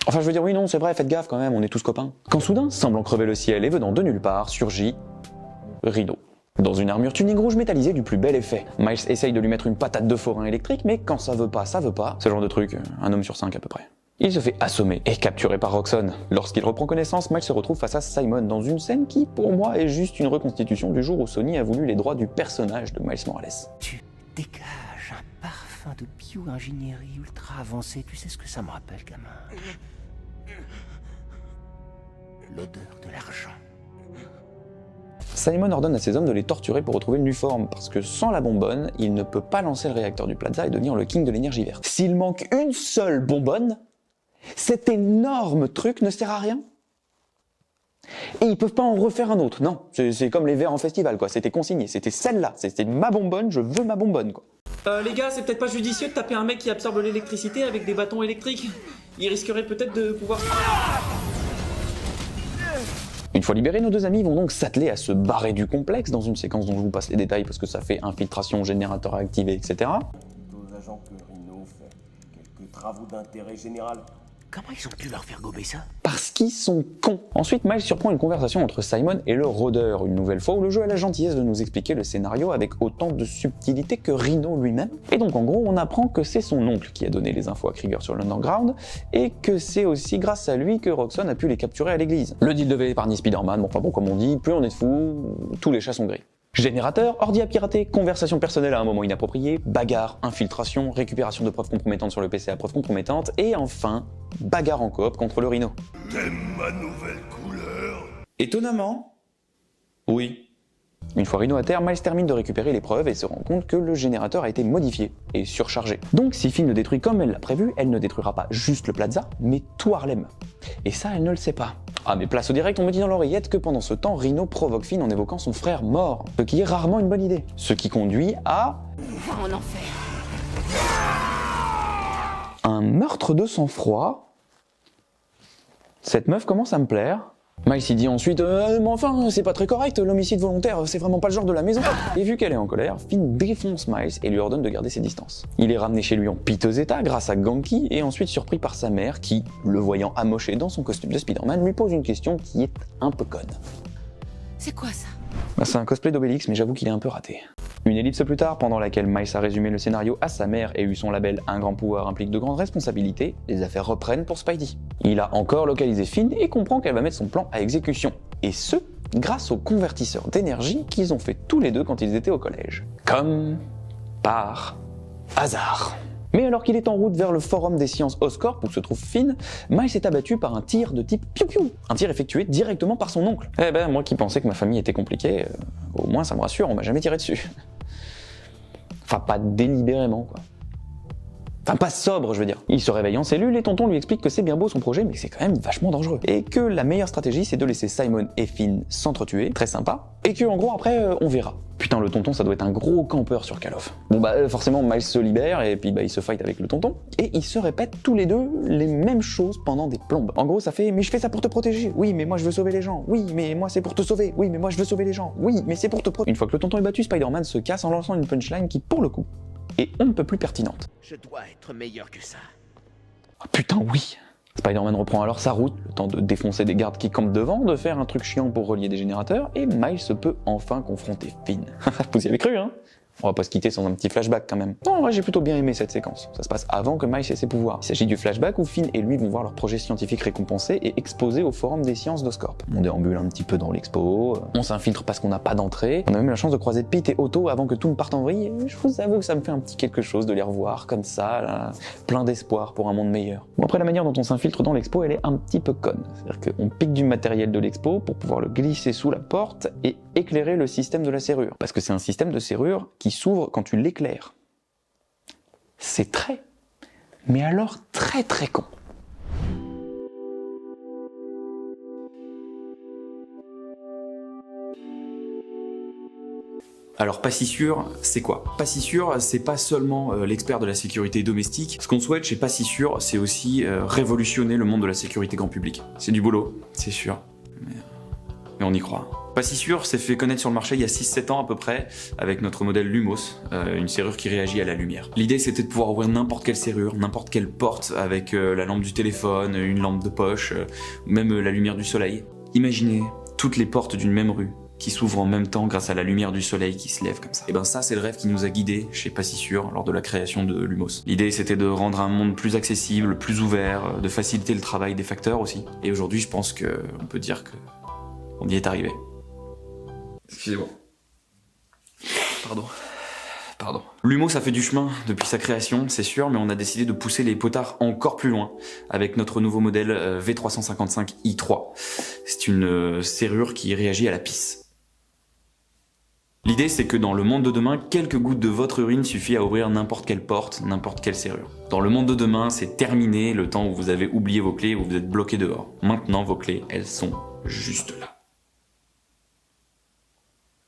Enfin, je veux dire, oui, non, c'est vrai, faites gaffe quand même, on est tous copains. Quand soudain, semblant crever le ciel et venant de nulle part, surgit... Rideau. Dans une armure tunique rouge métallisée du plus bel effet. Miles essaye de lui mettre une patate de forain électrique, mais quand ça veut pas, ça veut pas. Ce genre de truc, un homme sur 5 à peu près. Il se fait assommer et capturer par Roxxon. Lorsqu'il reprend connaissance, Miles se retrouve face à Simon dans une scène qui, pour moi, est juste une reconstitution du jour où Sony a voulu les droits du personnage de Miles Morales. Tu dégages un parfum de bio-ingénierie ultra avancée. Tu sais ce que ça me rappelle, gamin? L'odeur de l'argent. Simon ordonne à ses hommes de les torturer pour retrouver l'uniforme, parce que sans la bonbonne, il ne peut pas lancer le réacteur du Plaza et devenir le king de l'énergie verte. S'il manque une seule bonbonne, cet énorme truc ne sert à rien. Et ils peuvent pas en refaire un autre, non. C'est comme les verres en festival, quoi. C'était consigné, c'était celle-là, c'était ma bonbonne, je veux ma bonbonne, quoi. Les gars, c'est peut-être pas judicieux de taper un mec qui absorbe l'électricité avec des bâtons électriques. Il risquerait peut-être de pouvoir... Une fois libérés, nos deux amis vont donc s'atteler à se barrer du complexe dans une séquence dont je vous passe les détails parce que ça fait infiltration, générateur activé, etc. Aux agents que Rhino fait quelques travaux d'intérêt général. Comment ils ont pu leur faire gober ça? Parce qu'ils sont cons. Ensuite, Miles surprend une conversation entre Simon et le rôdeur, une nouvelle fois où le jeu a la gentillesse de nous expliquer le scénario avec autant de subtilité que Rhino lui-même. Et donc en gros, on apprend que c'est son oncle qui a donné les infos à Krieger sur l'Underground, et que c'est aussi grâce à lui que Roxxon a pu les capturer à l'église. Le deal devait épargner Spider-Man, bon enfin bon comme on dit, plus on est de fous, tous les chats sont gris. Générateur, ordi à pirater, conversation personnelle à un moment inapproprié, bagarre, infiltration, récupération de preuves compromettantes sur le PC à preuves compromettantes, et enfin, bagarre en coop contre le Rhino. T'aimes ma nouvelle couleur? Étonnamment, oui. Une fois Rhino à terre, Miles termine de récupérer les preuves et se rend compte que le générateur a été modifié et surchargé. Donc si Finn le détruit comme elle l'a prévu, elle ne détruira pas juste le Plaza, mais tout Harlem. Et ça, elle ne le sait pas. Ah mais place au direct, on me dit dans l'oreillette que pendant ce temps, Rhino provoque Finn en évoquant son frère mort, ce qui est rarement une bonne idée. Ce qui conduit à... Va en enfer. un meurtre de sang-froid. Cette meuf commence à me plaire. Miles y dit ensuite mais enfin, c'est pas très correct, l'homicide volontaire, c'est vraiment pas le genre de la maison. Et vu qu'elle est en colère, Finn défonce Miles et lui ordonne de garder ses distances. Il est ramené chez lui en piteux état grâce à Ganke et ensuite surpris par sa mère qui, le voyant amoché dans son costume de Spider-Man, lui pose une question qui est un peu conne. C'est quoi ça? Bah, c'est un cosplay d'Obélix, mais j'avoue qu'il est un peu raté. Une ellipse plus tard, pendant laquelle Miles a résumé le scénario à sa mère et eu son label « Un grand pouvoir implique de grandes responsabilités », les affaires reprennent pour Spidey. Il a encore localisé Finn et comprend qu'elle va mettre son plan à exécution. Et ce, grâce au convertisseur d'énergie qu'ils ont fait tous les deux quand ils étaient au collège. Comme par hasard. Mais alors qu'il est en route vers le forum des sciences Oscorp où se trouve Finn, Miles est abattu par un tir de type piou-piou, un tir effectué directement par son oncle. Eh ben, moi qui pensais que ma famille était compliquée, au moins ça me rassure, on m'a jamais tiré dessus. Enfin, pas délibérément, quoi. Enfin, pas sobre, je veux dire. Il se réveille en cellule et tonton lui explique que c'est bien beau son projet, mais c'est quand même vachement dangereux. Et que la meilleure stratégie, c'est de laisser Simon et Finn s'entretuer, très sympa, et que en gros, après, on verra. Putain, le tonton, ça doit être un gros campeur sur Call of. Bon bah, forcément, Miles se libère, et puis bah, il se fight avec le tonton, et ils se répètent tous les deux les mêmes choses pendant des plombes. En gros, ça fait « mais je fais ça pour te protéger, oui, mais moi je veux sauver les gens, oui, mais moi c'est pour te sauver, oui, mais moi je veux sauver les gens, oui, mais c'est pour te protéger ». Une fois que le tonton est battu, Spider-Man se casse en lançant une punchline qui, pour le coup, est on ne peut plus pertinente. Je dois être meilleur que ça. Oh, putain, oui. Spider-Man reprend alors sa route, le temps de défoncer des gardes qui campent devant, de faire un truc chiant pour relier des générateurs, et Miles peut enfin confronter Finn. Vous y avez cru, hein? On va pas se quitter sans un petit flashback quand même. Non, en vrai, j'ai plutôt bien aimé cette séquence. Ça se passe avant que Miles ait ses pouvoirs. Il s'agit du flashback où Finn et lui vont voir leur projet scientifique récompensé et exposé au forum des sciences d'Oscorp. On déambule un petit peu dans l'expo, on s'infiltre parce qu'on n'a pas d'entrée. On a même eu la chance de croiser Pete et Otto avant que tout ne parte en vrille, et je vous avoue que ça me fait un petit quelque chose de les revoir comme ça, là, plein d'espoir pour un monde meilleur. Bon, après, la manière dont on s'infiltre dans l'expo, elle est un petit peu conne. C'est-à-dire qu'on pique du matériel de l'expo pour pouvoir le glisser sous la porte et éclairer le système de la serrure. Parce que c'est un système de serrure qui s'ouvre quand tu l'éclaires. C'est très, mais alors très très con. Alors pas si sûr, c'est quoi? Pas si sûr, c'est pas seulement l'expert de la sécurité domestique. Ce qu'on souhaite chez Pas si sûr, c'est aussi révolutionner le monde de la sécurité grand public. C'est du boulot, c'est sûr, mais on y croit. Pas si sûr s'est fait connaître sur le marché il y a 6-7 ans à peu près, avec notre modèle Lumos, une serrure qui réagit à la lumière. L'idée c'était de pouvoir ouvrir n'importe quelle serrure, n'importe quelle porte, avec la lampe du téléphone, une lampe de poche, ou même la lumière du soleil. Imaginez toutes les portes d'une même rue qui s'ouvrent en même temps grâce à la lumière du soleil qui se lève comme ça. Et ben ça c'est le rêve qui nous a guidés chez Pas si sûr lors de la création de Lumos. L'idée c'était de rendre un monde plus accessible, plus ouvert, de faciliter le travail des facteurs aussi. Et aujourd'hui je pense qu'on peut dire que on y est arrivé. Excusez-moi. Pardon. Lumos a fait du chemin depuis sa création, c'est sûr, mais on a décidé de pousser les potards encore plus loin avec notre nouveau modèle V355i3. C'est une serrure qui réagit à la pisse. L'idée c'est que dans le monde de demain, quelques gouttes de votre urine suffit à ouvrir n'importe quelle porte, n'importe quelle serrure. Dans le monde de demain, c'est terminé le temps où vous avez oublié vos clés et où vous êtes bloqué dehors. Maintenant vos clés, elles sont juste là.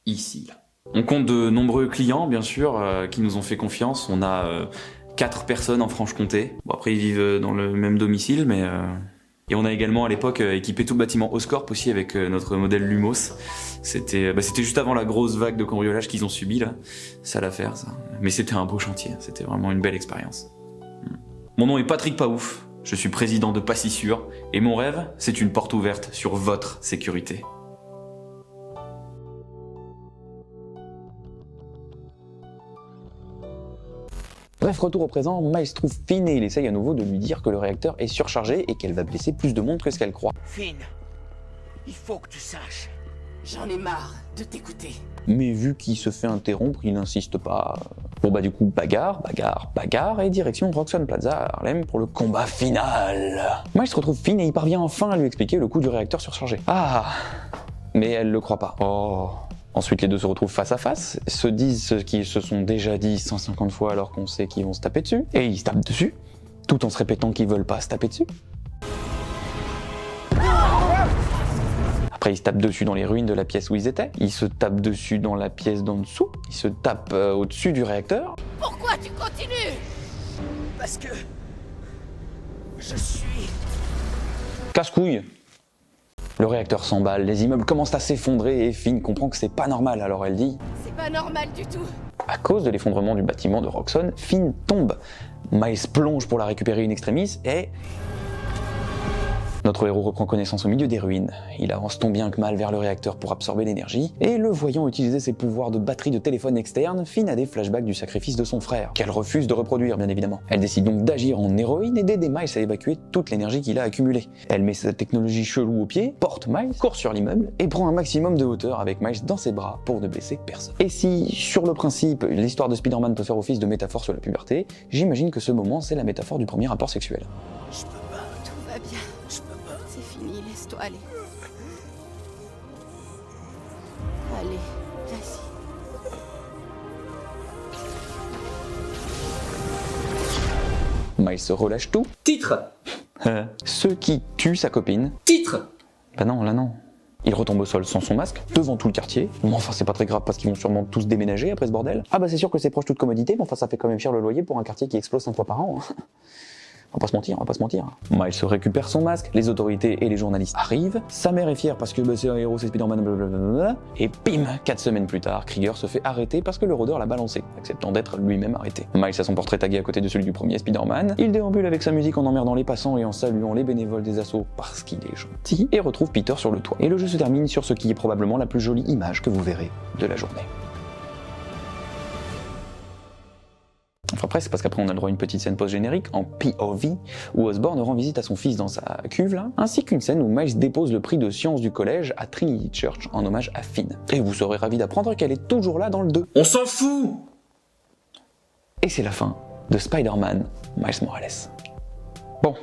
Ici, là. On compte de nombreux clients, bien sûr, qui nous ont fait confiance. On a 4 personnes en Franche-Comté. Bon, après, ils vivent dans le même domicile, mais... Et on a également à l'époque équipé tout le bâtiment Oscorp aussi avec notre modèle Lumos. C'était juste avant la grosse vague de cambriolage qu'ils ont subi là. Ça l'affaire ça. Mais c'était un beau chantier, c'était vraiment une belle expérience. Mon nom est Patrick Paouf, je suis président de Pas Si Sûr et mon rêve, c'est une porte ouverte sur votre sécurité. Bref, retour au présent, Miles trouve Finn et il essaye à nouveau de lui dire que le réacteur est surchargé et qu'elle va blesser plus de monde que ce qu'elle croit. Finn, il faut que tu saches. J'en ai marre de t'écouter. Mais vu qu'il se fait interrompre, il n'insiste pas. Bon bah du coup, bagarre, et direction Roxxon Plaza à Harlem pour le combat final. Miles retrouve Finn et il parvient enfin à lui expliquer le coup du réacteur surchargé. Ah, mais elle le croit pas. Oh. Ensuite, les deux se retrouvent face à face, se disent ce qu'ils se sont déjà dit 150 fois alors qu'on sait qu'ils vont se taper dessus, et ils se tapent dessus, tout en se répétant qu'ils veulent pas se taper dessus. Après, ils se tapent dessus dans les ruines de la pièce où ils étaient, ils se tapent dessus dans la pièce d'en dessous, ils se tapent au-dessus du réacteur. Pourquoi tu continues? Parce que... je suis... Casse-couille. Le réacteur s'emballe, les immeubles commencent à s'effondrer et Finn comprend que c'est pas normal, alors elle dit... C'est pas normal du tout. À cause de l'effondrement du bâtiment de Roxxon, Finn tombe. Miles plonge pour la récupérer in extremis et... Notre héros reprend connaissance au milieu des ruines. Il avance tant bien que mal vers le réacteur pour absorber l'énergie, et le voyant utiliser ses pouvoirs de batterie de téléphone externe, Finn a des flashbacks du sacrifice de son frère, qu'elle refuse de reproduire bien évidemment. Elle décide donc d'agir en héroïne et d'aider Miles à évacuer toute l'énergie qu'il a accumulée. Elle met sa technologie chelou au pied, porte Miles, court sur l'immeuble, et prend un maximum de hauteur avec Miles dans ses bras pour ne blesser personne. Et si, sur le principe, l'histoire de Spider-Man peut faire office de métaphore sur la puberté, j'imagine que ce moment c'est la métaphore du premier rapport sexuel. Je peux pas, Tout va bien. je peux pas. C'est fini, laisse-toi aller. Allez, vas-y. Miles se relâche tout. Titre. Ce qui tue sa copine. Titre. Bah non, là non. Il retombe au sol sans son masque, devant tout le quartier. Mais enfin, c'est pas très grave parce qu'ils vont sûrement tous déménager après ce bordel. Ah bah c'est sûr que c'est proche toute commodité, mais enfin ça fait quand même cher le loyer pour un quartier qui explose 5 fois par an. On va pas se mentir. Miles se récupère son masque, les autorités et les journalistes arrivent, sa mère est fière parce que c'est un héros, c'est Spider-Man, blablabla, et bim, 4 semaines plus tard, Krieger se fait arrêter parce que le rôdeur l'a balancé, acceptant d'être lui-même arrêté. Miles a son portrait tagué à côté de celui du premier Spider-Man, il déambule avec sa musique en emmerdant les passants et en saluant les bénévoles des assos parce qu'il est gentil, et retrouve Peter sur le toit. Et le jeu se termine sur ce qui est probablement la plus jolie image que vous verrez de la journée. Enfin après, c'est parce qu'après on a le droit à une petite scène post-générique en POV où Osborn rend visite à son fils dans sa cuve là, ainsi qu'une scène où Miles dépose le prix de sciences du collège à Trinity Church en hommage à Finn. Et vous serez ravis d'apprendre qu'elle est toujours là dans le 2. On s'en fout. Et c'est la fin de Spider-Man Miles Morales. Bon.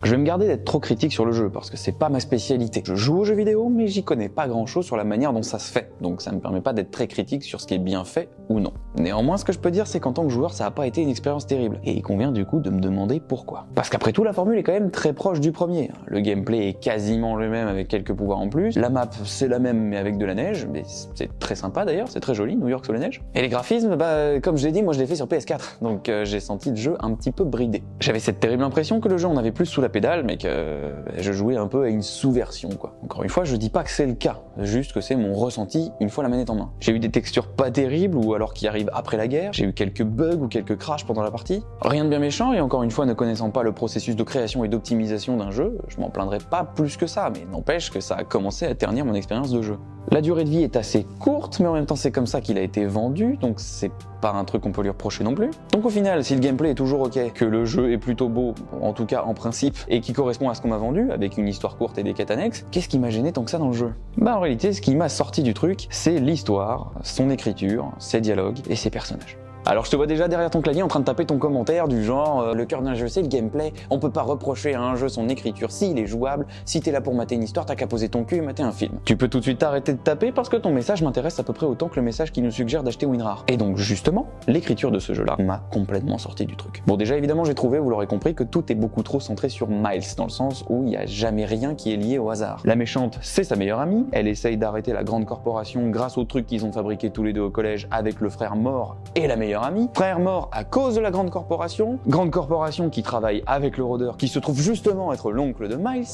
Je vais me garder d'être trop critique sur le jeu, parce que c'est pas ma spécialité. Je joue aux jeux vidéo, mais j'y connais pas grand chose sur la manière dont ça se fait, donc ça me permet pas d'être très critique sur ce qui est bien fait ou non. Néanmoins, ce que je peux dire, c'est qu'en tant que joueur, ça a pas été une expérience terrible, et il convient du coup de me demander pourquoi. Parce qu'après tout, la formule est quand même très proche du premier. Le gameplay est quasiment le même avec quelques pouvoirs en plus, la map c'est la même mais avec de la neige, mais c'est très sympa d'ailleurs, c'est très joli, New York sous la neige. Et les graphismes, bah comme je l'ai dit, moi je l'ai fait sur PS4, donc j'ai senti le jeu un petit peu bridé. J'avais cette terrible impression que le jeu en avait plus sous la pédale, mais que je jouais un peu à une sous-version quoi. Encore une fois, je dis pas que c'est le cas, juste que c'est mon ressenti une fois la manette en main. J'ai eu des textures pas terribles ou alors qui arrivent après la guerre, j'ai eu quelques bugs ou quelques crashs pendant la partie. Rien de bien méchant et encore une fois ne connaissant pas le processus de création et d'optimisation d'un jeu, je m'en plaindrais pas plus que ça, mais n'empêche que ça a commencé à ternir mon expérience de jeu. La durée de vie est assez courte, mais en même temps c'est comme ça qu'il a été vendu, donc c'est pas un truc qu'on peut lui reprocher non plus. Donc au final, si le gameplay est toujours ok, que le jeu est plutôt beau, en tout cas en principe, et qui correspond à ce qu'on m'a vendu, avec une histoire courte et des quêtes annexes, qu'est-ce qui m'a gêné tant que ça dans le jeu? Bah en réalité, ce qui m'a sorti du truc, c'est l'histoire, son écriture, ses dialogues et ses personnages. Alors je te vois déjà derrière ton clavier en train de taper ton commentaire du genre le cœur d'un jeu c'est le gameplay, on peut pas reprocher à un jeu son écriture s'il est jouable, si t'es là pour mater une histoire t'as qu'à poser ton cul et mater un film. Tu peux tout de suite t'arrêter de taper parce que ton message m'intéresse à peu près autant que le message qui nous suggère d'acheter WinRAR. Et donc justement, l'écriture de ce jeu là m'a complètement sorti du truc. Bon déjà évidemment j'ai trouvé, vous l'aurez compris, que tout est beaucoup trop centré sur Miles, dans le sens où il y a jamais rien qui est lié au hasard. La méchante c'est sa meilleure amie, elle essaye d'arrêter la grande corporation grâce au truc qu'ils ont fabriqué tous les deux au collège avec le frère mort et la meilleure meilleur ami, frère mort à cause de la grande corporation qui travaille avec le rôdeur, qui se trouve justement être l'oncle de Miles.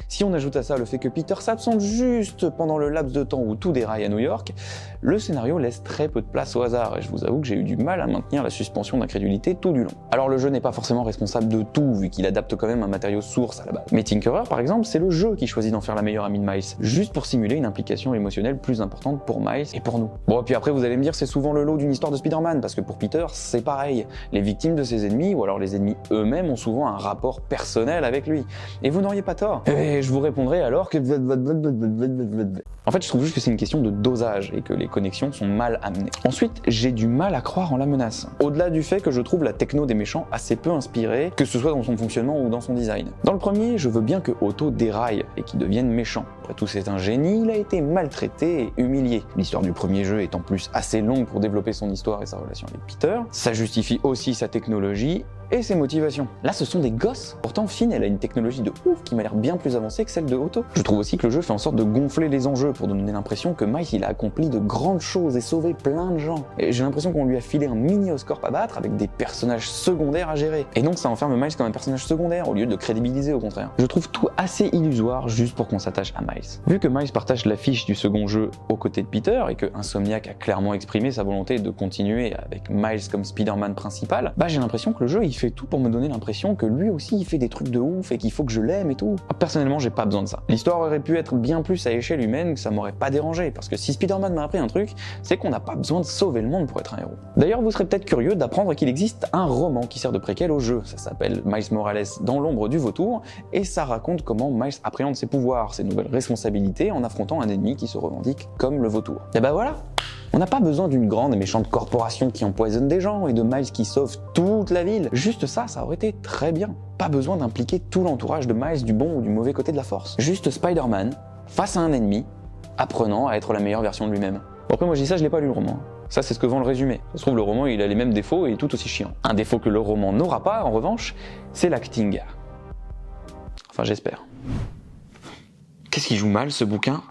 Si on ajoute à ça le fait que Peter s'absente juste pendant le laps de temps où tout déraille à New York, le scénario laisse très peu de place au hasard, et je vous avoue que j'ai eu du mal à maintenir la suspension d'incrédulité tout du long. Alors le jeu n'est pas forcément responsable de tout, vu qu'il adapte quand même un matériau source à la base. Mais Tinkerer, par exemple, c'est le jeu qui choisit d'en faire la meilleure amie de Miles, juste pour simuler une implication émotionnelle plus importante pour Miles et pour nous. Bon, et puis après vous allez me dire c'est souvent le lot d'une histoire de Spider-Man, parce que pour Peter, c'est pareil. Les victimes de ses ennemis, ou alors les ennemis eux-mêmes, ont souvent un rapport personnel avec lui. Et vous n'auriez pas tort. Et je vous répondrai alors que... En fait, je trouve juste que c'est une question de dosage, et que les connexions sont mal amenées. Ensuite, j'ai du mal à croire en la menace. Au-delà du fait que je trouve la techno des méchants assez peu inspirée, que ce soit dans son fonctionnement ou dans son design. Dans le premier, je veux bien que Otto déraille et qu'il devienne méchant. Après tout, c'est un génie, il a été maltraité et humilié. L'histoire du premier jeu est en plus assez longue pour développer son histoire et sa relation avec Peter. Ça justifie aussi sa technologie et ses motivations. Là, ce sont des gosses. Pourtant, Finn, elle a une technologie de ouf qui m'a l'air bien plus avancée que celle de Otto. Je trouve aussi que le jeu fait en sorte de gonfler les enjeux pour donner l'impression que Miles, il a accompli de grandes choses et sauvé plein de gens. Et j'ai l'impression qu'on lui a filé un mini Oscorp à battre avec des personnages secondaires à gérer. Et donc, ça enferme Miles comme un personnage secondaire au lieu de crédibiliser au contraire. Je trouve tout assez illusoire juste pour qu'on s'attache à Miles. Vu que Miles partage l'affiche du second jeu aux côtés de Peter et que Insomniac a clairement exprimé sa volonté de continuer avec Miles comme Spider-Man principal, bah j'ai l'impression que le jeu il fait tout pour me donner l'impression que lui aussi il fait des trucs de ouf et qu'il faut que je l'aime et tout. Personnellement, j'ai pas besoin de ça. L'histoire aurait pu être bien plus à échelle humaine, que ça m'aurait pas dérangé, parce que si Spider-Man m'a appris un truc, c'est qu'on n'a pas besoin de sauver le monde pour être un héros. D'ailleurs, vous serez peut-être curieux d'apprendre qu'il existe un roman qui sert de préquel au jeu. Ça s'appelle Miles Morales dans l'ombre du vautour, et ça raconte comment Miles appréhende ses pouvoirs, ses nouvelles responsabilités en affrontant un ennemi qui se revendique comme le vautour. Et bah voilà. On n'a pas besoin d'une grande et méchante corporation qui empoisonne des gens et de Miles qui sauve toute la ville. Juste ça aurait été très bien. Pas besoin d'impliquer tout l'entourage de Miles du bon ou du mauvais côté de la force. Juste Spider-Man face à un ennemi, apprenant à être la meilleure version de lui-même. Bon, après moi je dis ça, je l'ai pas lu le roman. Ça c'est ce que vend le résumé. Ça se trouve le roman il a les mêmes défauts et tout aussi chiant. Un défaut que le roman n'aura pas en revanche, c'est l'acting. Enfin j'espère. Qu'est-ce qui joue mal ce bouquin ?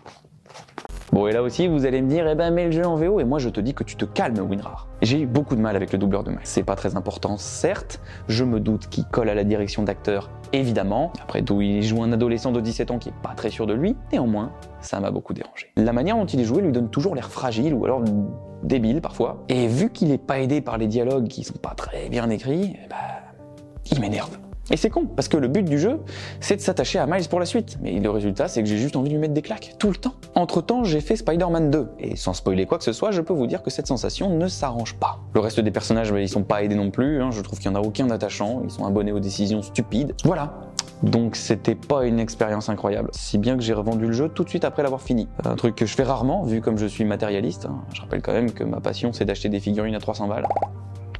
Bon, et là aussi, vous allez me dire, eh ben, mets le jeu en VO, et moi je te dis que tu te calmes, Winrar. J'ai eu beaucoup de mal avec le doubleur de Miles. C'est pas très important, certes, je me doute qu'il colle à la direction d'acteur, évidemment. Après tout, il joue un adolescent de 17 ans qui est pas très sûr de lui, néanmoins, ça m'a beaucoup dérangé. La manière dont il est joué lui donne toujours l'air fragile, ou alors débile parfois, et vu qu'il est pas aidé par les dialogues qui sont pas très bien écrits, eh ben, il m'énerve. Et c'est con, parce que le but du jeu, c'est de s'attacher à Miles pour la suite. Mais le résultat, c'est que j'ai juste envie de lui mettre des claques, tout le temps. Entre-temps, j'ai fait Spider-Man 2, et sans spoiler quoi que ce soit, je peux vous dire que cette sensation ne s'arrange pas. Le reste des personnages, ils sont pas aidés non plus, je trouve qu'il y en a aucun d'attachant, ils sont abonnés aux décisions stupides. Voilà. Donc c'était pas une expérience incroyable, si bien que j'ai revendu le jeu tout de suite après l'avoir fini. Un truc que je fais rarement, vu comme je suis matérialiste. Je rappelle quand même que ma passion, c'est d'acheter des figurines à 300 balles.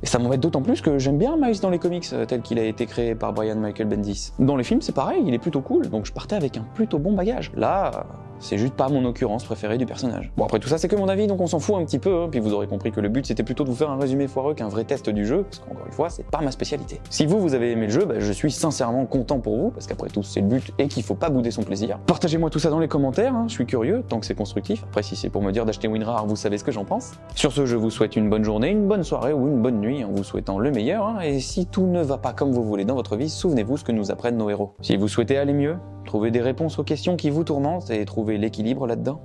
Et ça m'embête d'autant plus que j'aime bien Miles dans les comics tel qu'il a été créé par Brian Michael Bendis. Dans les films c'est pareil, il est plutôt cool, donc je partais avec un plutôt bon bagage. Là, c'est juste pas mon occurrence préférée du personnage. Bon après tout ça c'est que mon avis, donc on s'en fout un petit peu, puis vous aurez compris que le but c'était plutôt de vous faire un résumé foireux qu'un vrai test du jeu, parce qu'encore une fois c'est pas ma spécialité. Si vous avez aimé le jeu, je suis sincèrement content pour vous, parce qu'après tout c'est le but et qu'il faut pas bouder son plaisir. Partagez-moi tout ça dans les commentaires, je suis curieux, tant que c'est constructif. Après si c'est pour me dire d'acheter Winrar, vous savez ce que j'en pense. Sur ce, je vous souhaite une bonne journée, une bonne soirée ou une bonne nuit, en vous souhaitant le meilleur, et si tout ne va pas comme vous voulez dans votre vie, souvenez-vous ce que nous apprennent nos héros. Si vous souhaitez aller mieux, trouver des réponses aux questions qui vous tourmentent et trouver l'équilibre là-dedans,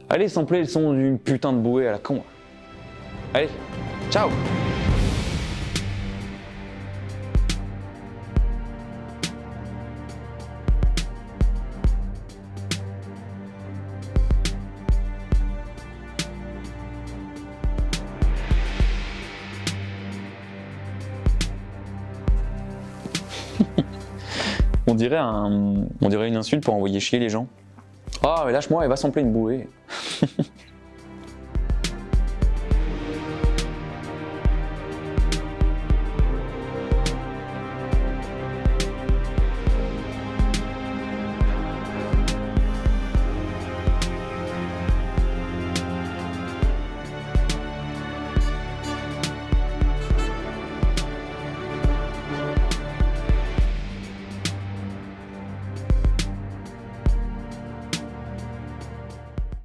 allez sampler le son d'une putain de bouée à la con. Allez, ciao! On dirait une insulte pour envoyer chier les gens. Ah, mais lâche-moi, elle va sampler une bouée.